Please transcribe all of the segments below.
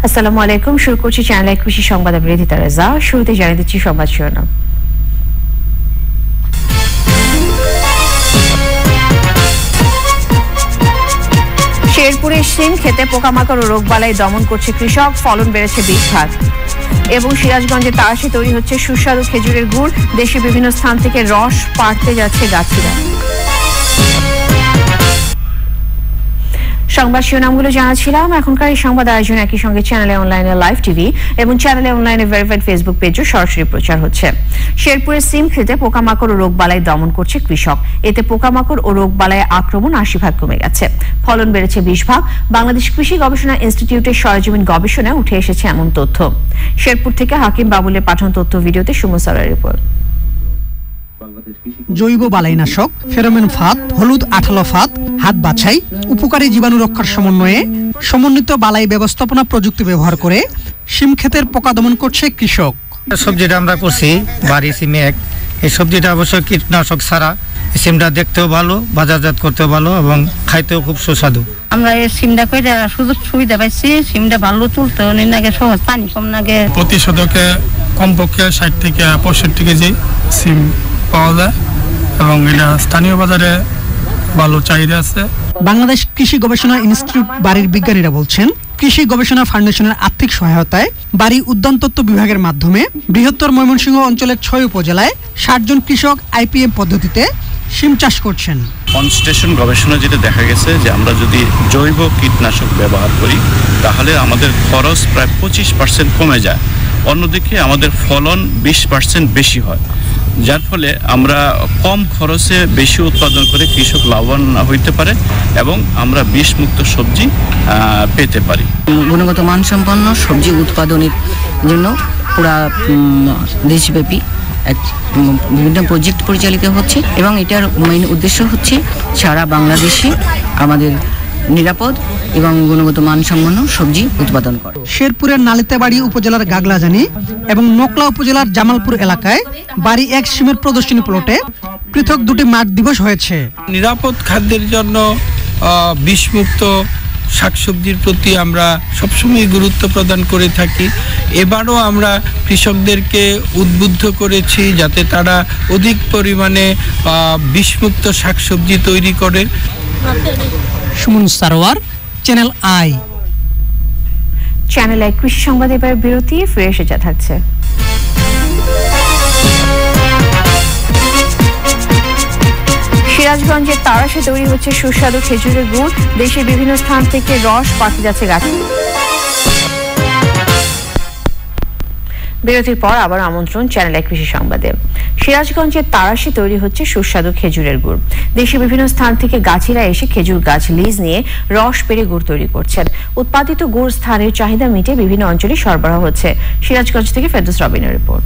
আসসালামু আলাইকুম। শুরু করছি চ্যানেল এক কৃষি সংবাদ। আমি রেদিতা রেজা। শুরুতে জানিয়ে দিচ্ছি সংবাদ শিরোনাম। শেরপুরে শিম খেতে পোকামাকড় ও রোগবালাই দমন করছে কৃষক, ফলন বেড়েছে 20 ভাগ। এবং সিরাজগঞ্জে তারাশে তৈরি হচ্ছে সুস্বাদু খেজুরের গুড়, দেশের বিভিন্ন স্থান থেকে রস পাড়তে যাচ্ছে গাছিরা। সংবাদ শিরোনামগুলো জানাচ্ছিলাম। এখনকার এই সংবাদ আয়োজন একই সঙ্গে চ্যানেলে অনলাইনে লাইভ টিভি এবং চ্যানেলে অনলাইনে ভেরিফাইড ফেসবুক পেজও সরাসরি প্রচার হচ্ছে। শেরপুরের সিম খেতে পোকামাকড় ও রোগবালাই দমন করছে কৃষক, এতে পোকামাকড় ও রোগবালাই আক্রমণ 80 ভাগ কমে গেছে, ফলন বেড়েছে 20 ভাগ। বাংলাদেশ কৃষি গবেষণা ইনস্টিটিউটের সরেজমিন গবেষণায় উঠে এসেছে এমন তথ্য। শেরপুর থেকে হাকিম বাবুলের পাঠানো তথ্য ভিডিওতে সুমসারার রিপোর্ট। জৈব বালাইনাশক, ফেরোমেন ফাঁদ, হলুদ আঠালো ফাঁদ, হাত বাছাই, উপকারী জীবাণু রক্ষার সমন্বয়ে সমন্বিত বালাই ব্যবস্থাপনা প্রযুক্তি ব্যবহার করে শিম ক্ষেতের পোকা দমন করছে কৃষক। সবজিটা আমরা করছি বাড়ি সিমে এক, এই সবজিটা অবশ্যই কীটনাশক ছাড়া। সিমটা দেখতেও ভালো, বাজারজাত করতেও ভালো এবং খাইতেও খুব সুস্বাদু। আমরা এই সিমটা করে সুযোগ সুবিধা পাইছি, সিমটা ভালো চলতে নাগে, সহজ, পানি কম লাগে। প্রতি শতকে কমপক্ষে 60 থেকে 65 কেজি সিম পাওয়া যায় এবং এটা স্থানীয় বাজারে ভালো চাহিদা আছে। বাংলাদেশ কৃষি গবেষণা ইনস্টিটিউট বাড়ির বিজ্ঞানীরা বলছেন, কৃষি গবেষণা ফাউন্ডেশনের আর্থিক সহায়তায় বাড়ি উদ্যান তত্ত্ব বিভাগের মাধ্যমে বৃহত্তর ময়মনসিংহ অঞ্চলের 6 উপজেলায় 60 জন কৃষক আইপিএম পদ্ধতিতে শিম চাষ করছেন। কনস্টেশন গবেষণা যেটা দেখা গেছে যে আমরা যদি জৈব কীটনাশক ব্যবহার করি তাহলে আমাদের খরচ প্রায় 25% কমে যায়, অন্যদিকে আমাদের ফলন 20% বেশি হয়, যার ফলে আমরা কম খরচে বেশি উৎপাদন করে কৃষক লাভবান হইতে পারে এবং আমরা বিষমুক্ত সবজি পেতে পারি। গুণগত মানসম্পন্ন সবজি উৎপাদনের জন্য পুরা দেশব্যাপী বিভিন্ন প্রজেক্ট পরিচালিত হচ্ছে এবং এটার মেইন উদ্দেশ্য হচ্ছে সারা বাংলাদেশে আমাদের নিরাপদ এবং গুণগত মানসম্পন্ন সবজি উৎপাদন করে। শেরপুরের নালিতাবাড়ি উপজেলার গাগলাজানি এবং নোকলা উপজেলার জামালপুর এলাকায় বাড়ি এক শিমের প্রদর্শনী প্লটে পৃথক 2টি মাঠ দিবস হয়েছে। নিরাপদ খাদ্যের জন্য বিষমুক্ত শাকসবজির প্রতি আমরা সবসময় গুরুত্ব প্রদান করে থাকি। এবারও আমরা কৃষকদেরকে উদ্বুদ্ধ করেছি যাতে তারা অধিক পরিমাণে বিষমুক্ত শাকসবজি তৈরি করে। Suman Sarwar, channel I. Channel এক কৃষি সংবাদ এবার বিরতি, ফিরে এসে যা থাকছে। সিরাজগঞ্জের তারাশে তৈরি হচ্ছে সুস্বাদু খেজুরের গুড়, দেশের বিভিন্ন স্থান থেকে রস পাড়তে যাচ্ছে গাছে। বিরতির পর আবার আমন্ত্রণ চ্যানেল এক কৃষি সংবাদে। সিরাজগঞ্জের তারাশে তৈরি হচ্ছে সুস্বাদু খেজুরের গুড়, দেশের বিভিন্ন স্থান থেকে গাছিরা এসে খেজুর গাছ লিজ নিয়ে রস পেরে গুড় তৈরি করছেন। উৎপাদিত গুড় স্থানীয় চাহিদা মিটে বিভিন্ন অঞ্চলে সরবরাহ হচ্ছে। সিরাজগঞ্জ থেকে ফেরদৌস রবিনের রিপোর্ট।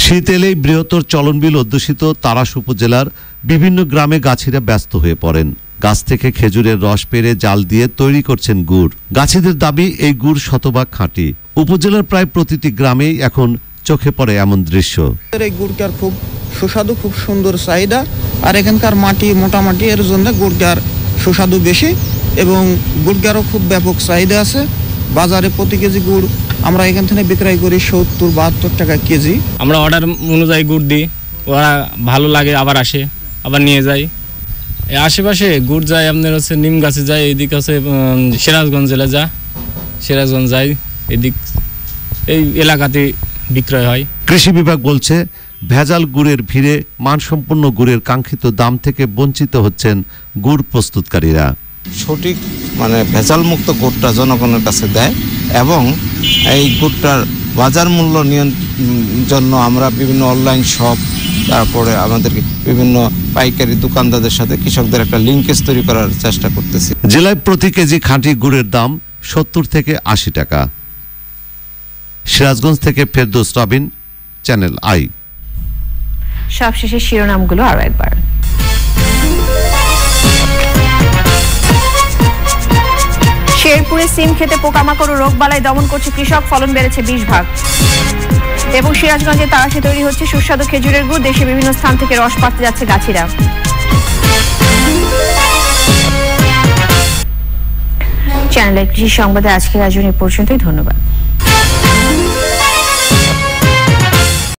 শীত এলেই বৃহত্তর চলনবিল অধ্যুষিত তারাশ উপজেলার বিভিন্ন গ্রামে গাছিরা ব্যস্ত হয়ে পড়েন। গাছ থেকে খেজুরের রস পেরে জাল দিয়ে তৈরি করছেন গুড়। গাছিদের দাবি এই গুড় শতভাগ খাঁটি। উপজেলার প্রায় প্রতিটি গ্রামেই এখন চোখে পড়ে এমন দৃশ্য। এই গুড়টার খুব সুস্বাদু, খুব সুন্দর চাহিদা, আর এখানকার মাটি মোটামাটি, এর জন্য গুড়টার সুস্বাদু বেশি এবং গুড়টারও খুব ব্যাপক চাহিদা আছে। বাজারে প্রতি কেজি গুড় আমরা এখান থেকে বিক্রয় করি 70-72 টাকা কেজি। আমরা অর্ডার অনুযায়ী গুড় দিই, ওরা ভালো লাগে আবার আসে, আবার নিয়ে যায়। এই আশেপাশে গুড় যায় আপনার হচ্ছে নিম গাছে যায়, এদিকে হচ্ছে সিরাজগঞ্জ জেলা যা, সিরাজগঞ্জ যায়, এদিক এই এলাকাতে বিক্রয় হয়। কৃষি বিভাগ বলছে ভেজাল গুড়ের ভিড়ে মানসম্পন্ন গুড়ের কাঙ্ক্ষিত দাম থেকে বঞ্চিত হচ্ছেন গুড় প্রস্তুতকারীরা। সঠিক ভেজাল মুক্ত গুড়টা জনগণের কাছে দেয় এবং এই গুড়টার বাজার মূল্য জন্য আমরা বিভিন্ন অনলাইন শপ, তারপরে আমাদের বিভিন্ন পাইকারি দোকানদারদের সাথে কৃষকদের একটা লিঙ্কেজ তৈরি করার চেষ্টা করতেছি। জেলায় প্রতি কেজি খাঁটি গুড়ের দাম 70 থেকে 80 টাকা। সিরাজগঞ্জ থেকে ফেরদৌস রবিন, চ্যানেল আই। সবশেষে শিরোনামগুলো আরো একবার। শেরপুরে সিম খেতে পোকামাকড় ও রোগবালাই দমন করছে কৃষক, ফলন বেড়েছে 20 ভাগ। এবং সিরাজগঞ্জে তারাশে তৈরি হচ্ছে সুস্বাদু খেজুরের গুড়, দেশের বিভিন্ন স্থান থেকে রস পাড়তে যাচ্ছে গাছিরা। চ্যানেলের কৃষি সংবাদে আজকের আয়োজন এ পর্যন্তই। ধন্যবাদ।